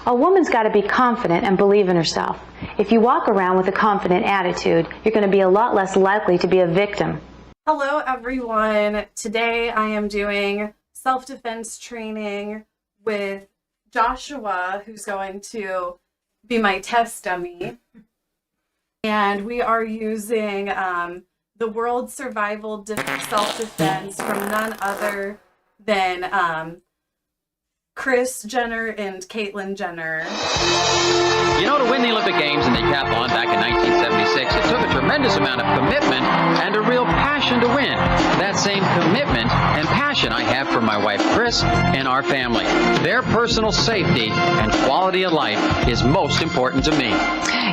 A woman's got to be confident and believe in herself. If you walk around with a confident attitude, you're going to be a lot less likely to be a victim. Hello everyone. Today I am doing self-defense training with Joshua, who's going to be my test dummy. And we are using the World Survival Self-Defense from none other than Kris Jenner and Caitlyn Jenner. You know, to win the Olympic Games in decathlon back in 1976, it took a tremendous amount of commitment and a real passion to win. That same commitment and passion I have for my wife, Kris, and our family. Their personal safety and quality of life is most important to me.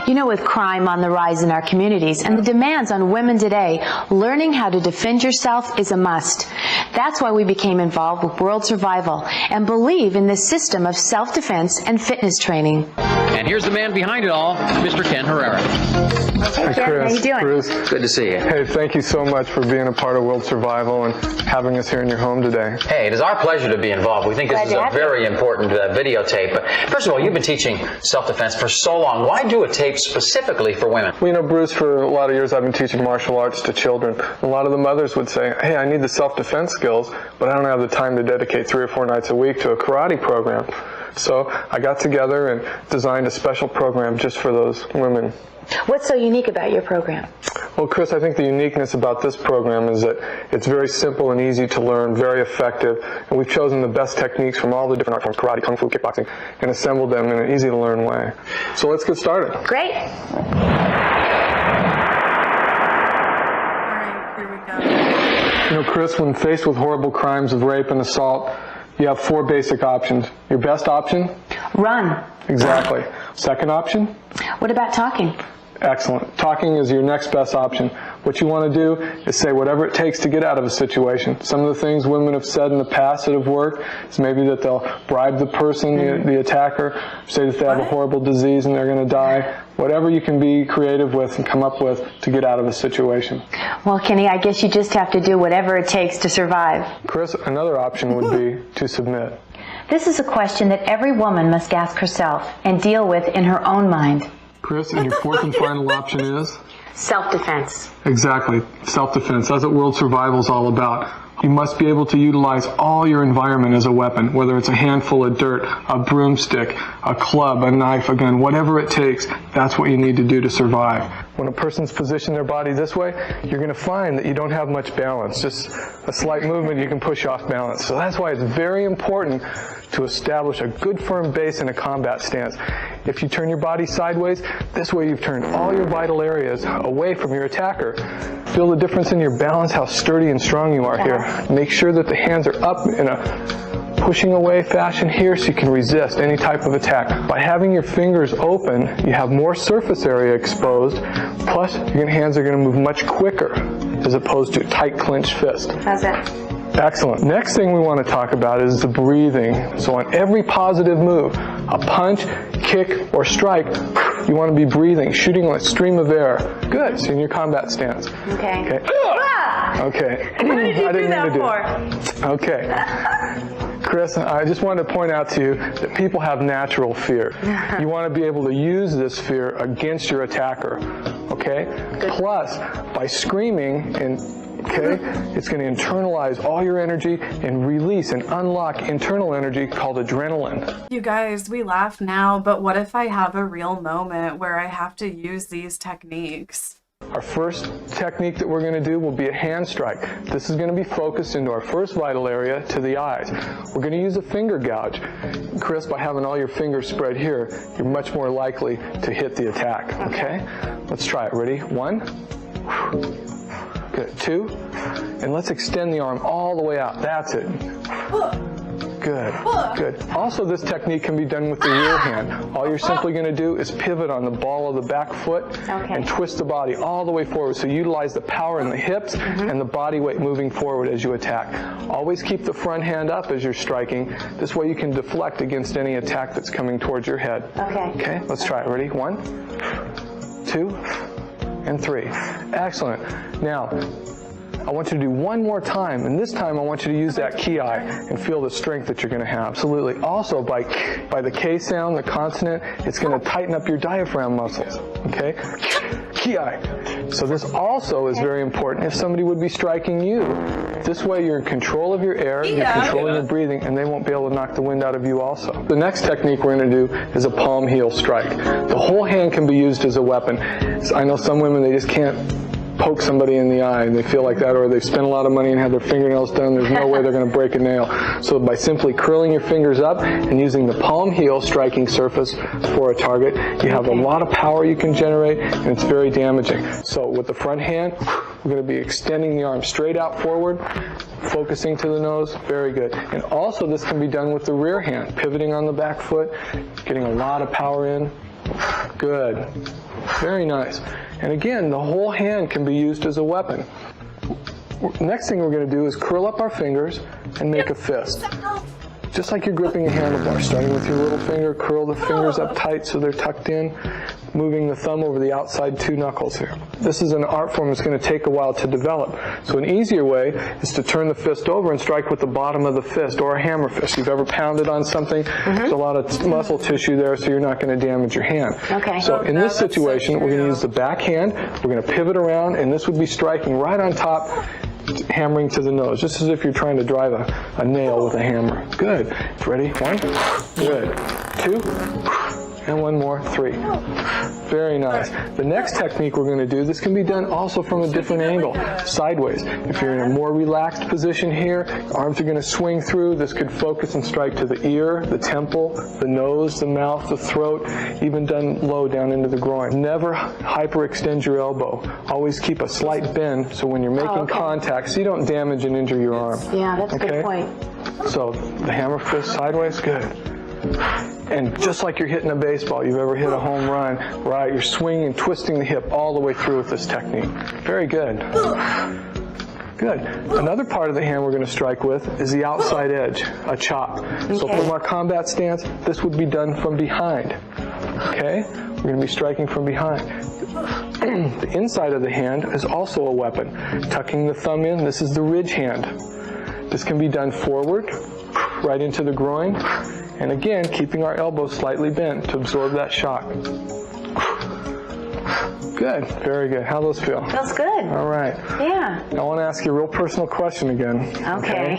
You know, with crime on the rise in our communities and the demands on women today, learning how to defend yourself is a must. That's why we became involved with World Survival and believe in this system of self-defense and fitness training. And here's the man behind it all, Mr. Ken Herrera. Hi, Kris. How you doing? Kris. Good to see you. Hey, thank you so much for being a part of World Survival and having us here in your home today. Hey, it is our pleasure to be involved. We think this is a very important videotape. But first of all, you've been teaching self-defense for so long. Why do a tape specifically for women? Well, you know, Bruce, for a lot of years I've been teaching martial arts to children. A lot of the mothers would say, hey, I need the self-defense skills, but I don't have the time to dedicate 3 or 4 nights a week to a karate program. So I got together and designed a special program just for those women. What's so unique about your program? Well, Kris, I think the uniqueness about this program is that it's very simple and easy to learn, very effective, and we've chosen the best techniques from all the different art forms, karate, kung fu, kickboxing, and assembled them in an easy-to-learn way. So let's get started. Great. All right, here we go. You know, Kris, when faced with horrible crimes of rape and assault, you have 4 basic options. Your best option? Run. Exactly. Second option? What about talking? Excellent. Talking is your next best option. What you want to do is say whatever it takes to get out of a situation. Some of the things women have said in the past that have worked is maybe that they'll bribe the person, the attacker, say that they have a horrible disease and they're going to die. Whatever you can be creative with and come up with to get out of a situation. Well, Kenny, I guess you just have to do whatever it takes to survive. Kris, another option would be to submit. This is a question that every woman must ask herself and deal with in her own mind. Kris, and your 4th and final option is? Self-defense. Exactly. Self-defense. That's what World Survival is all about. You must be able to utilize all your environment as a weapon, whether it's a handful of dirt, a broomstick, a club, a knife, a gun, whatever it takes, that's what you need to do to survive. When a person's positioned their body this way, you're going to find that you don't have much balance. Just a slight movement, you can push off balance. So that's why it's very important to establish a good firm base in a combat stance. If you turn your body sideways, this way you've turned all your vital areas away from your attacker. Feel the difference in your balance, how sturdy and strong you are here. Make sure that the hands are up in a pushing away fashion here so you can resist any type of attack. By having your fingers open, you have more surface area exposed, plus your hands are going to move much quicker as opposed to a tight clenched fist. How's that? Excellent. Next thing we want to talk about is the breathing. So on every positive move, a punch, kick, or strike, you want to be breathing, shooting a stream of air. Good. So in your combat stance. Okay. Okay. Okay. What did you do that for? Okay. Kris, I just wanted to point out to you that people have natural fear. You want to be able to use this fear against your attacker. Okay? Good. Plus, by screaming and it's going to internalize all your energy and release and unlock internal energy called adrenaline. You guys, we laugh now, but what if I have a real moment where I have to use these techniques? Our first technique that we're going to do will be a hand strike. This is going to be focused into our first vital area, to the eyes. We're going to use a finger gouge. Kris, by having all your fingers spread here, you're much more likely to hit the attack. Okay? Let's try it. Ready? 1. Good. 2. And let's extend the arm all the way out. That's it. Good. Good. Also, this technique can be done with the rear hand. All you're simply going to do is pivot on the ball of the back foot and twist the body all the way forward. So utilize the power in the hips and the body weight moving forward as you attack. Always keep the front hand up as you're striking. This way you can deflect against any attack that's coming towards your head. Okay, let's try it. Ready? 1, 2, and 3. Excellent. Now, I want you to do one more time, and this time I want you to use that ki and feel the strength that you're going to have. Absolutely. Also, by the K sound, the consonant, it's going to tighten up your diaphragm muscles. Okay? Ki. So this also is very important if somebody would be striking you. This way you're in control of your air, you're controlling your breathing, and they won't be able to knock the wind out of you also. The next technique we're going to do is a palm heel strike. The whole hand can be used as a weapon. So I know some women, they just can't poke somebody in the eye and they feel like that, or they've spent a lot of money and had their fingernails done. There's no way they're going to break a nail. So by simply curling your fingers up and using the palm heel striking surface for a target, you have a lot of power you can generate, and it's very damaging. So with the front hand, we're going to be extending the arm straight out forward, focusing to the nose. Very good. And also this can be done with the rear hand, pivoting on the back foot, getting a lot of power in. Good. Very nice. And again, the whole hand can be used as a weapon. Next thing we're going to do is curl up our fingers and make a fist. Just like you're gripping a handlebar, starting with your little finger, curl the fingers up tight so they're tucked in, moving the thumb over the outside 2 knuckles here. This is an art form that's going to take a while to develop. So an easier way is to turn the fist over and strike with the bottom of the fist, or a hammer fist. You've ever pounded on something? There's a lot of muscle tissue there, so you're not going to damage your hand. Okay. So in this situation, we're going to use the back hand, we're going to pivot around, and this would be striking right on top, hammering to the nose, just as if you're trying to drive a nail with a hammer. Good. Ready? 1. Good. 2. And 1 more. 3. Very nice. The next technique we're going to do, this can be done also from a different angle, sideways. If you're in a more relaxed position here, arms are going to swing through. This could focus and strike to the ear, the temple, the nose, the mouth, the throat, even done low down into the groin. Never hyperextend your elbow. Always keep a slight bend so when you're making contact, so you don't damage and injure your arm. Yeah, that's a good point. So the hammer fist sideways, good. And just like you're hitting a baseball, you've ever hit a home run, right? You're swinging and twisting the hip all the way through with this technique. Very good. Good. Another part of the hand we're going to strike with is the outside edge, a chop. So from our combat stance, this would be done from behind. Okay? We're going to be striking from behind. The inside of the hand is also a weapon. Tucking the thumb in, this is the ridge hand. This can be done forward, right into the groin. And again, keeping our elbows slightly bent to absorb that shock. Good. Very good. How those feel? Feels good. All right. Yeah. I want to ask you a real personal question again. Okay.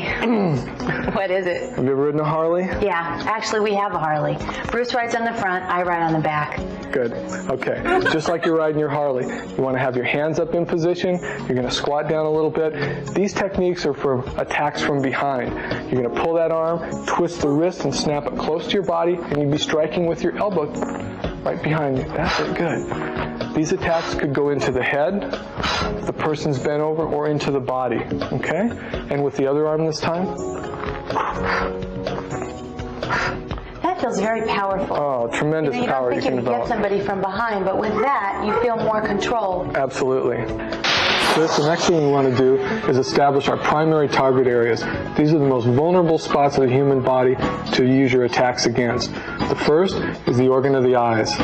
What is it? Have you ever ridden a Harley? Yeah. Actually, we have a Harley. Bruce rides on the front, I ride on the back. Good. Okay. Just like you're riding your Harley, you want to have your hands up in position. You're going to squat down a little bit. These techniques are for attacks from behind. You're going to pull that arm, twist the wrist, and snap it close to your body, and you'll be striking with your elbow right behind you. That's it. Good. These attacks could go into the head, the person's bent over, or into the body. Okay? And with the other arm this time. That feels very powerful. Oh, tremendous power you can develop. You don't think you can get somebody from behind, but with that, you feel more control. Absolutely. Kris, the next thing we want to do is establish our primary target areas. These are the most vulnerable spots of the human body to use your attacks against. The first is the organ of the eyes.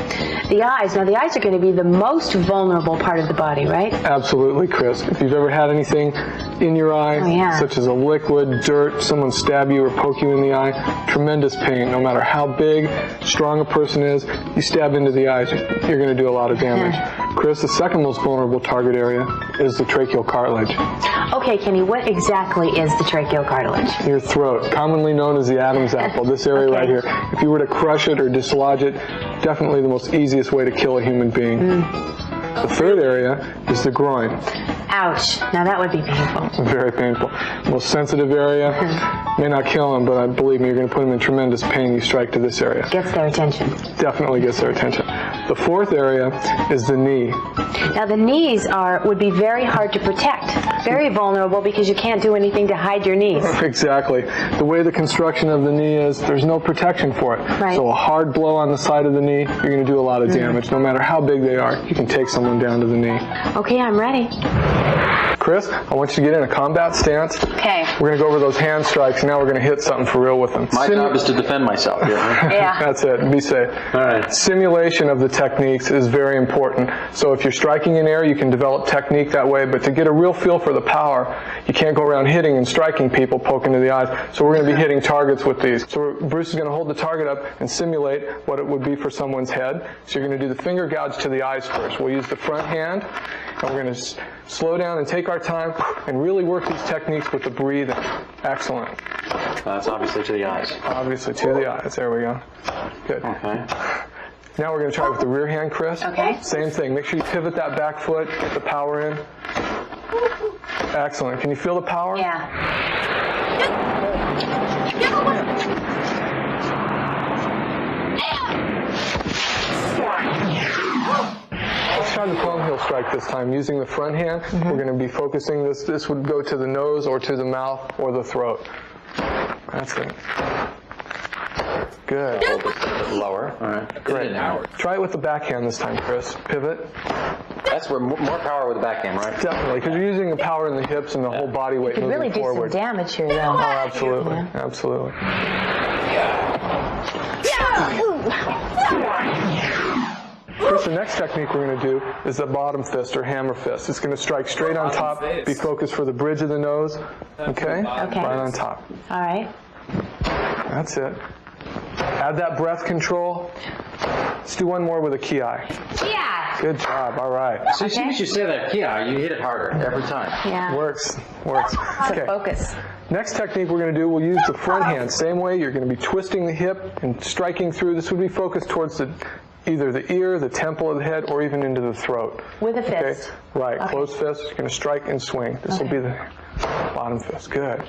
The eyes. Now, the eyes are going to be the most vulnerable part of the body, right? Absolutely, Kris. If you've ever had anything in your eye, such as a liquid, dirt, someone stab you or poke you in the eye, tremendous pain. No matter how big, strong a person is, you stab into the eyes, you're going to do a lot of damage. Kris, the second most vulnerable target area is the tracheal cartilage. Okay, Kenny, what exactly is the tracheal cartilage? Your throat, commonly known as the Adam's apple, this area right here. If you were to crush it or dislodge it, definitely the most easiest way to kill a human being. The third area is the groin. Ouch. Now that would be painful. Very painful. Most sensitive area. May not kill them, but believe me, you're going to put them in tremendous pain. You strike to this area. Gets their attention. Definitely gets their attention. The fourth area is the knee. Now the knees would be very hard to protect. Very vulnerable because you can't do anything to hide your knees. Exactly. The way the construction of the knee is, there's no protection for it. Right. So a hard blow on the side of the knee, you're going to do a lot of damage. No matter how big they are, you can take someone down to the knee. Okay, I'm ready. Kris, I want you to get in a combat stance. Okay. We're going to go over those hand strikes. Now we're going to hit something for real with them. My job is to defend myself here. Yeah. That's it. Be safe. All right. Simulation of the techniques is very important. So if you're striking in air, you can develop technique that way. But to get a real feel for the power, you can't go around hitting and striking people, poking to the eyes. So we're going to be hitting targets with these. So Bruce is going to hold the target up and simulate what it would be for someone's head. So you're going to do the finger gouge to the eyes first. We'll use the front hand, and we're going to slow down and take our time and really work these techniques with the breathing. Excellent. That's obviously to the eyes. Obviously to the eyes. There we go. Good. Okay. Now we're going to try with the rear hand, Kris. Okay. Same thing. Make sure you pivot that back foot, get the power in. Excellent. Can you feel the power? Yeah. Let's try the palm heel strike this time. Using the front hand, we're going to be focusing this. This would go to the nose or to the mouth or the throat. That's it. Good. Lower. All right. Great. Try it with the backhand this time, Kris. Pivot. That's where more power with the backhand, right? Definitely, because you're using the power in the hips and the whole body weight You could moving really do forward. some damage here, though. Oh, absolutely. Absolutely. Kris, the next technique we're going to do is the bottom fist or hammer fist. It's going to strike straight on top, be focused for the bridge of the nose. Okay? Okay. Right on top. All right. That's it. Add that breath control. Let's do one more with a ki. Yeah. Good job. All right. So as soon as you say that, yeah, you hit it harder every time. Yeah. Works. Works. Okay. Focus. Next technique we're going to do, we'll use the front hand. Same way, you're going to be twisting the hip and striking through. This would be focused towards either the ear, the temple of the head, or even into the throat. With a fist. Okay? Right. Okay. Closed fist. You're going to strike and swing. This will be the bottom fist. Good.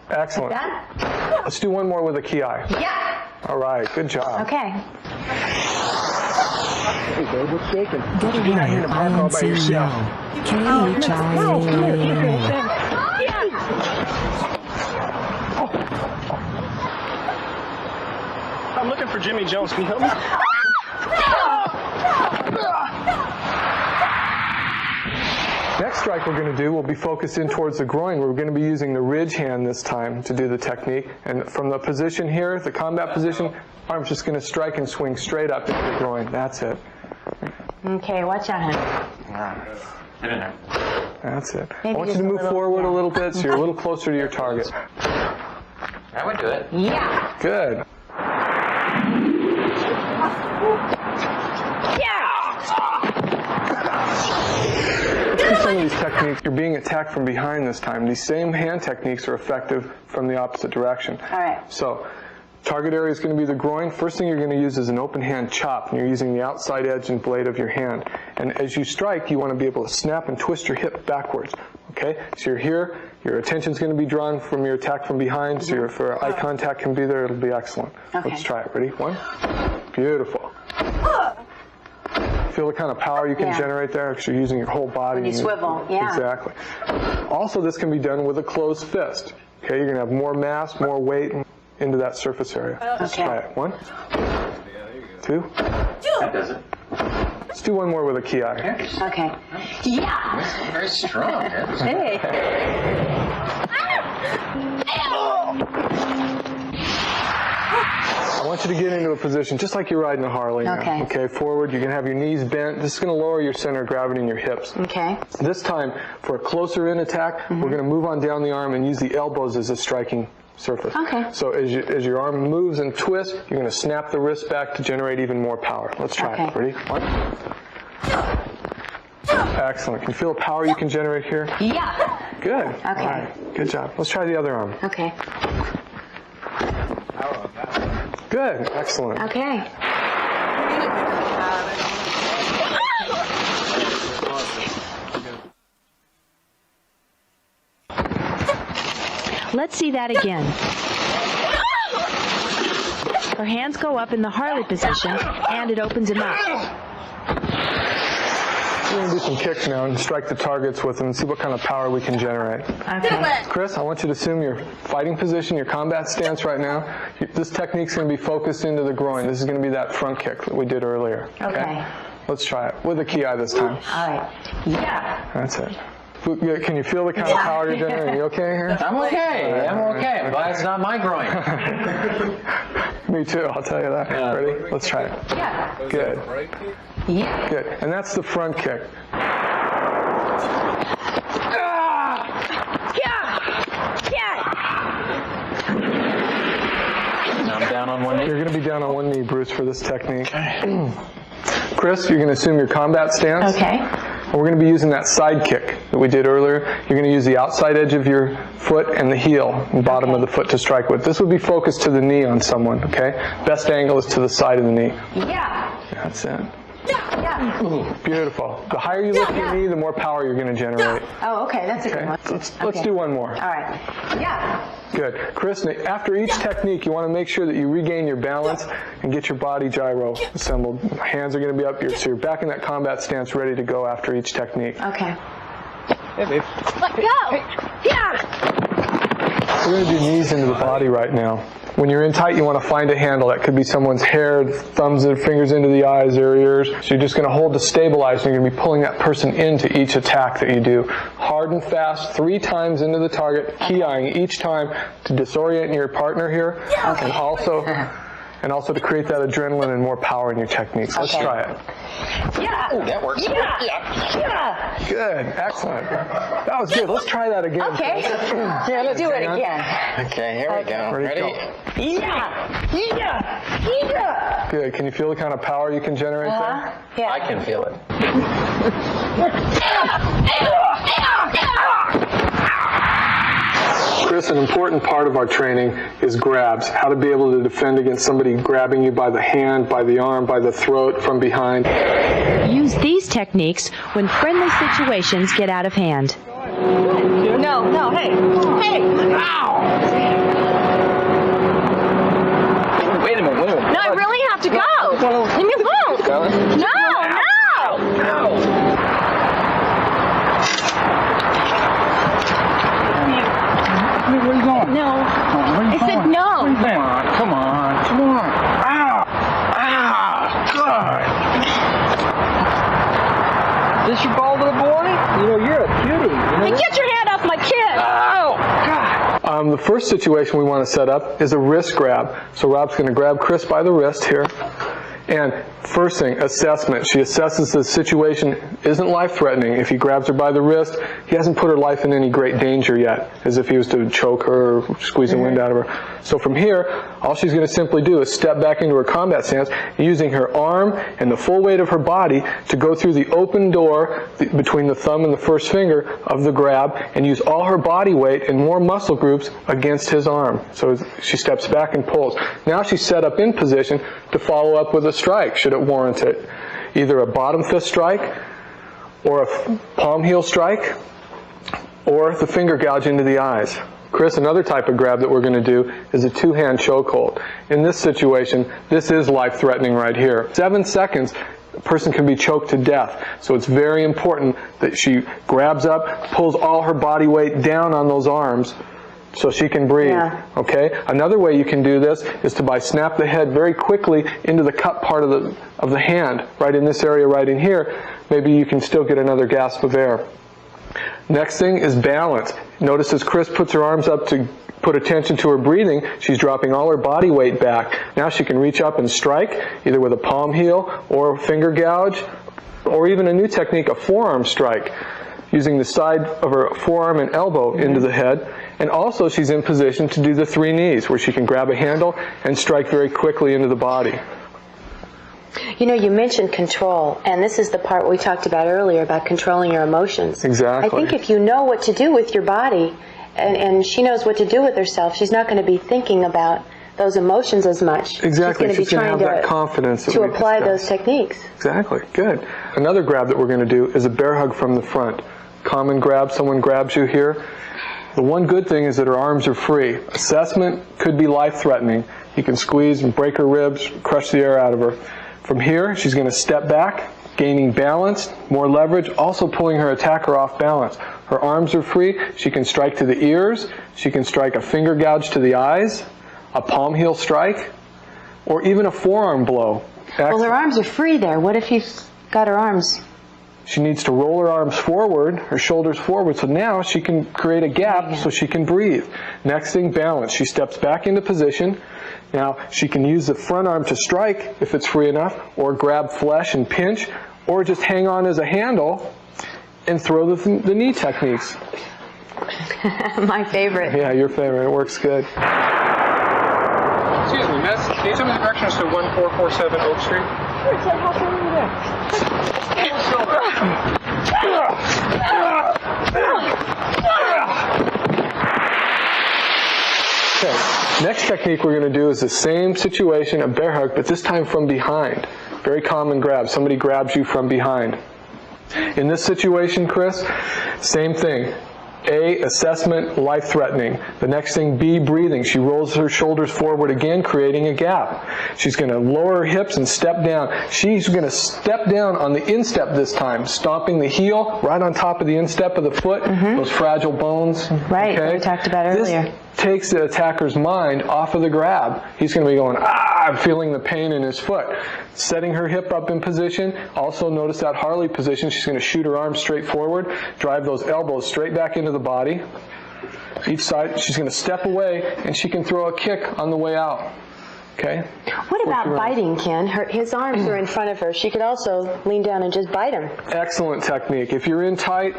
Excellent. Done? Let's do one more with a ki. Yeah. All right. Good job. Okay. Hey, babe, what's shaking? Get away, INCEL. Katie, Charlie. I'm looking for Jimmy Jones. Can you help me? Next strike we're going to do will be focused in towards the groin. We're going to be using the ridge hand this time to do the technique. And from the position here, the combat position, arm's just going to strike and swing straight up into the groin. That's it. Okay, watch out, honey. Get in there. That's it. Maybe I want you just to a move little- forward yeah. a little bit so you're a little closer to your target. I would do it. Yeah. Good. Let's do some of these techniques. You're being attacked from behind this time. These same hand techniques are effective from the opposite direction. All right. So, target area is going to be the groin. First thing you're going to use is an open hand chop, and you're using the outside edge and blade of your hand. And as you strike, you want to be able to snap and twist your hip backwards. Okay? So you're here, your attention's going to be drawn from your attack from behind, so if eye contact can be there, it'll be excellent. Okay. Let's try it. Ready? One. Beautiful. Feel the kind of power you can generate there because you're using your whole body. When you swivel, yeah. Exactly. Also, this can be done with a closed fist. Okay, you're going to have more mass, more weight into that surface area. Let's try it. One, two. That does it. Let's do one more with a ki. Okay. Yeah. Very strong. Hey. I want you to get into a position just like you're riding a Harley now. Okay. Okay, forward. You're going to have your knees bent. This is going to lower your center of gravity in your hips. Okay. This time, for a closer in attack, we're going to move on down the arm and use the elbows as a striking surface. Okay. So as your arm moves and twists, you're going to snap the wrist back to generate even more power. Let's try it. Ready? One. Excellent. Can you feel the power you can generate here? Yeah. Good. Okay. All right. Good job. Let's try the other arm. Okay. Good. Excellent. Okay. Let's see that again. Her hands go up in the Harley position, and it opens him up. We're going to do some kicks now and strike the targets with them and see what kind of power we can generate. Okay. Kris, I want you to assume your fighting position, your combat stance right now. This technique's going to be focused into the groin. This is going to be that front kick that we did earlier. Okay. Let's try it. With a ki this time. All right. Yeah. That's it. Can you feel the kind of power you're generating? You okay here? I'm okay. I'm okay. I'm glad it's not my groin. Me too, I'll tell you that. Ready? Let's try it. Yeah. Good. Yeah. Good. And that's the front kick. Now I'm down on one knee. You're going to be down on one knee, Bruce, for this technique. Chris, you're going to assume your combat stance. Okay. And we're going to be using that side kick that we did earlier. You're going to use the outside edge of your foot and the heel, the bottom of the foot to strike with. This would be focused to the knee on someone, okay? Best angle is to the side of the knee. Yeah. That's it. Yeah. Ooh, beautiful. The higher you lift your knee, the more power you're going to generate. Oh, okay. That's a good one. Let's do one more. All right. Yeah. Good. Chris, after each technique, you want to make sure that you regain your balance and get your body gyro assembled. Hands are going to be up, so you're back in that combat stance, ready to go after each technique. Okay. Hey, babe. Let go. Yeah. We're going to do knees into the body right now. When you're in tight, you want to find a handle. That could be someone's hair, thumbs and fingers into the eyes, their ears. So you're just going to hold to stabilize, and you're going to be pulling that person into each attack that you do. Hard and fast, 3 times into the target, ki-ing each time to disorient your partner here, and also to create that adrenaline and more power in your techniques. Let's try it. Yeah. Ooh, that works. Yeah. Good. Excellent. That was good. Let's try that again. Okay. Yeah, let's do it again. Okay, here we go. Ready? Go. Yeah. Yeah. Good. Can you feel the kind of power you can generate there? Yeah. I can feel it. Chris, an important part of our training is grabs. How to be able to defend against somebody grabbing you by the hand, by the arm, by the throat, from behind. Use these techniques when friendly situations get out of hand. No, hey. Ow! Wait a minute. No, I really have to go. Leave me alone. No. Where are you going? No. I said no. Come on. Ow! God! Is this your ball little boy? You know, you're a cutie. Hey, get your hand off my kid. Oh, God! The first situation we want to set up is a wrist grab. So Rob's going to grab Chris by the wrist here. And first thing, assessment. She assesses the situation isn't life-threatening. If he grabs her by the wrist, he hasn't put her life in any great danger yet, as if he was to choke her or squeeze the wind out of her. So from here, all she's going to simply do is step back into her combat stance, using her arm and the full weight of her body to go through the open door between the thumb and the first finger of the grab, and use all her body weight and more muscle groups against his arm. So she steps back and pulls. Now she's set up in position to follow up with a strike, should it warrant it. Either a bottom fist strike, or a palm heel strike, or the finger gouge into the eyes. Chris, another type of grab that we're going to do is a 2-hand chokehold. In this situation, this is life-threatening right here. 7 seconds, a person can be choked to death. So it's very important that she grabs up, pulls all her body weight down on those arms, so she can breathe. Yeah. Okay. Another way you can do this is to snap the head very quickly into the cup part of the hand, right in this area, right in here. Maybe you can still get another gasp of air. Next thing is balance. Notice as Chris puts her arms up to put attention to her breathing, she's dropping all her body weight back. Now she can reach up and strike, either with a palm heel or a finger gouge, or even a new technique, a forearm strike, using the side of her forearm and elbow into the head. And also she's in position to do the 3 knees, where she can grab a handle and strike very quickly into the body. You know, you mentioned control, and this is the part we talked about earlier about controlling your emotions. Exactly. I think if you know what to do with your body, and she knows what to do with herself, she's not going to be thinking about those emotions as much. Exactly. She's going to be trying that confidence to apply those techniques. Exactly. Good. Another grab that we're going to do is a bear hug from the front. Common grab, someone grabs you here. The one good thing is that her arms are free. Assessment could be life-threatening. You can squeeze and break her ribs, crush the air out of her. From here, she's going to step back, gaining balance, more leverage, also pulling her attacker off balance. Her arms are free. She can strike to the ears. She can strike a finger gouge to the eyes, a palm heel strike, or even a forearm blow. Well, her arms are free there. What if you got her arms. She needs to roll her arms forward, her shoulders forward, so now she can create a gap so she can breathe. Next thing, balance. She steps back into position. Now, she can use the front arm to strike if it's free enough, or grab flesh and pinch, or just hang on as a handle and throw the knee techniques. My favorite. Yeah, your favorite. It works good. Excuse me, miss. Can you tell me the directions to 1447 Oak Street? Okay, next technique we're going to do is the same situation, a bear hug, but this time from behind. Very common grab. Somebody grabs you from behind. In this situation, Kris, same thing. A, assessment, life-threatening. The next thing, B, breathing. She rolls her shoulders forward again, creating a gap. She's going to lower her hips and step down. She's going to step down on the instep this time, stomping the heel right on top of the instep of the foot, those fragile bones. Right, okay? we talked about earlier. This takes the attacker's mind off of the grab. He's going to be going, I'm feeling the pain in his foot. Setting her hip up in position. Also notice that Harley position. She's going to shoot her arms straight forward, drive those elbows straight back into the body. Each side, she's going to step away, and she can throw a kick on the way out. Okay? What about biting, Ken? His arms are in front of her. She could also lean down and just bite him. Excellent technique. If you're in tight,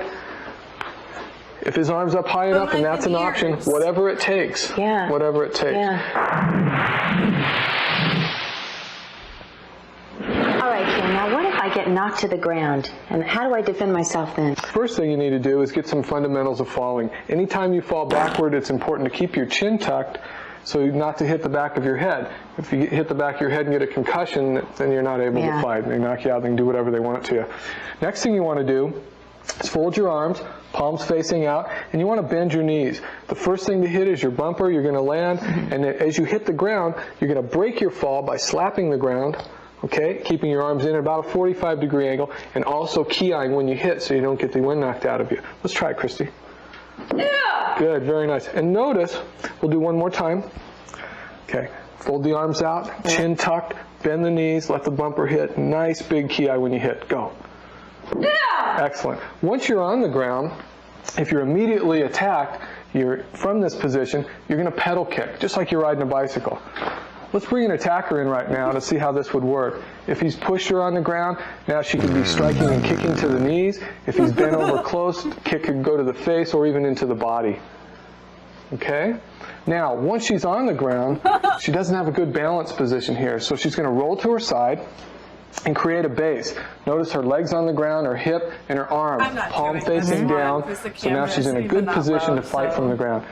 if his arm's up high enough, and that's an option, whatever it takes. Yeah. Whatever it takes. All right, Ken, now what if I get knocked to the ground? And how do I defend myself then? First thing you need to do is get some fundamentals of falling. Anytime you fall backward, it's important to keep your chin tucked so not to hit the back of your head. If you hit the back of your head and get a concussion, then you're not able to fight. They knock you out, they can do whatever they want to you. Next thing you want to do is fold your arms, palms facing out, and you want to bend your knees. The first thing to hit is your bumper. You're going to land, and as you hit the ground, you're going to break your fall by slapping the ground, okay, keeping your arms in at about a 45-degree angle, and also key-eyeing when you hit so you don't get the wind knocked out of you. Let's try it, Christy. Yeah. Good, very nice. And notice, we'll do one more time. Okay, fold the arms out, chin tucked, bend the knees, let the bumper hit. Nice big key-eye when you hit. Go. Yeah. Excellent. Once you're on the ground, if you're immediately attacked, you're from this position, you're going to pedal kick, just like you're riding a bicycle. Let's bring an attacker in right now to see how this would work. If he's pushed her on the ground, now she could be striking and kicking to the knees. If he's bent over close, kick could go to the face or even into the body. Okay? Now, once she's on the ground, she doesn't have a good balance position here, so she's going to roll to her side and create a base. Notice her legs on the ground, her hip, and her arm, palm facing down. So now she's in a good position to fight from the ground.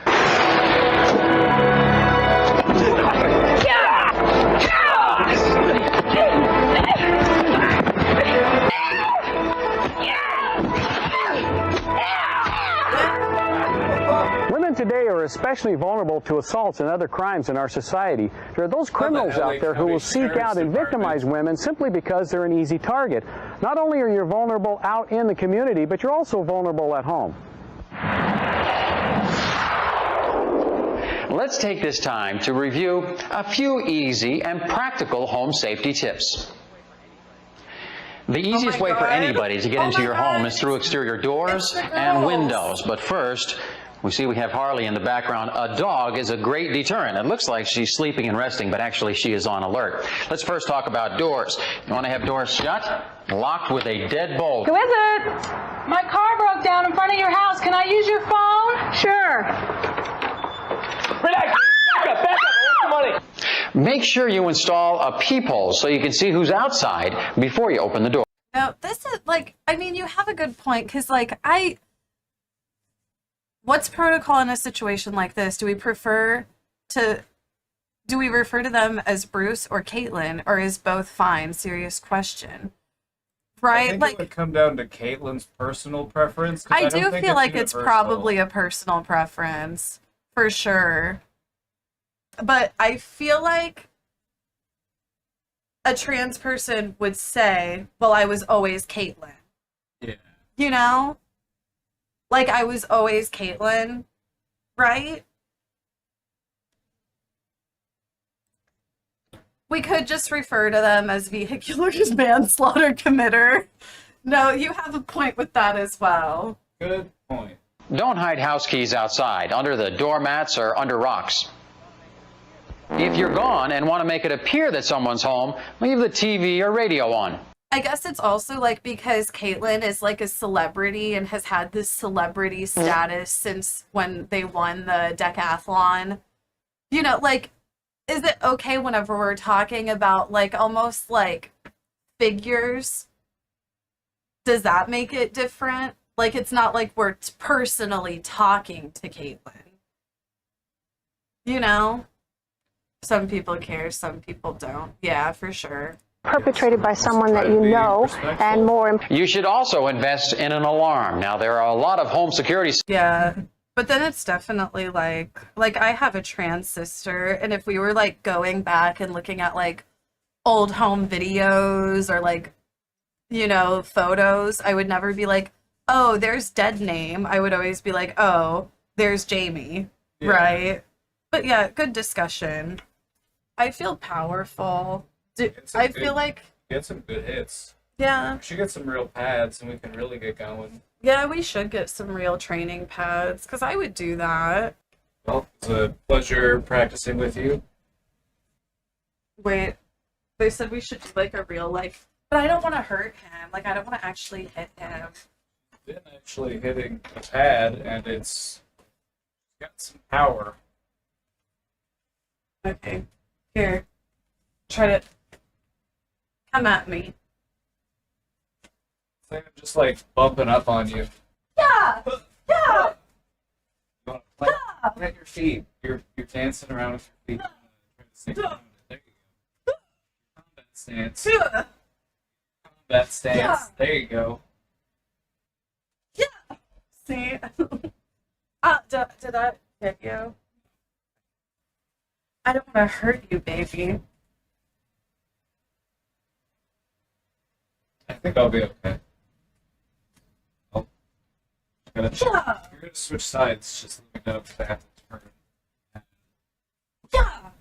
Women today are especially vulnerable to assaults and other crimes in our society. There are those criminals out there who will seek out and victimize women simply because they're an easy target. Not only are you vulnerable out in the community, but you're also vulnerable at home. Let's take this time to review a few easy and practical home safety tips. The easiest way for anybody to get into your home is through exterior doors and windows. But first, we see we have Harley in the background. A dog is a great deterrent. It looks like she's sleeping and resting, but actually she is on alert. Let's first talk about doors. You want to have doors shut, locked with a deadbolt. Who is it? My car broke down in front of your house. Can I use your phone? Sure. Relax. Back up. Money. Make sure you install a peephole so you can see who's outside before you open the door. Now, this is like, I mean, you have a good point, because like, what's protocol in a situation like this? Do we refer to them as Bruce or Caitlin, or is both fine? Serious question. Right? I think like, it would come down to Caitlin's personal preference. I do feel like it's probably a personal preference, for sure. But I feel like a trans person would say, well, I was always Caitlin. Yeah. You know? Like, I was always Caitlin, right? We could just refer to them as vehicular manslaughter committer. No, you have a point with that as well. Good point. Don't hide house keys outside, under the doormats or under rocks. If you're gone and want to make it appear that someone's home, leave the TV or radio on. I guess it's also like because Caitlyn is like a celebrity and has had this celebrity status since when they won the decathlon. You know, like, is it okay whenever we're talking about like almost like figures? Does that make it different? Like, it's not like we're personally talking to Caitlyn. You know? Some people care, some people don't. Yeah, for sure. Perpetrated by someone that you know, and more. You should also invest in an alarm. Now, there are a lot of home security. Yeah, but then it's definitely like I have a trans sister, and if we were like going back and looking at like old home videos or like, you know, photos, I would never be like, oh, there's dead name. I would always be like, oh, there's Jamie, right? But yeah, good discussion. I feel powerful. I feel like get some good hits. Yeah. We should get some real pads and we can really get going. Yeah, we should get some real training pads because I would do that. Well, it's a pleasure practicing with you. Wait, they said we should do like a real but I don't want to hurt him. Like, I don't want to actually hit him. Been actually hitting a pad and it's got some power. Okay, here, try to come at me. I think I'm just like bumping up on you. Yeah! Yeah! You want to plant your feet. You're dancing around with your feet. There you go. Combat stance. Combat stance. Yeah. There you go. Yeah! See? Did I hit you? I don't want to hurt you, baby. I think I'll be okay. You're gonna switch sides. Just let me know if I have to turn. Yeah.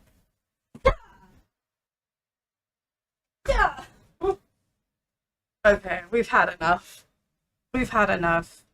Yeah. Yeah. Okay, we've had enough. We've had enough.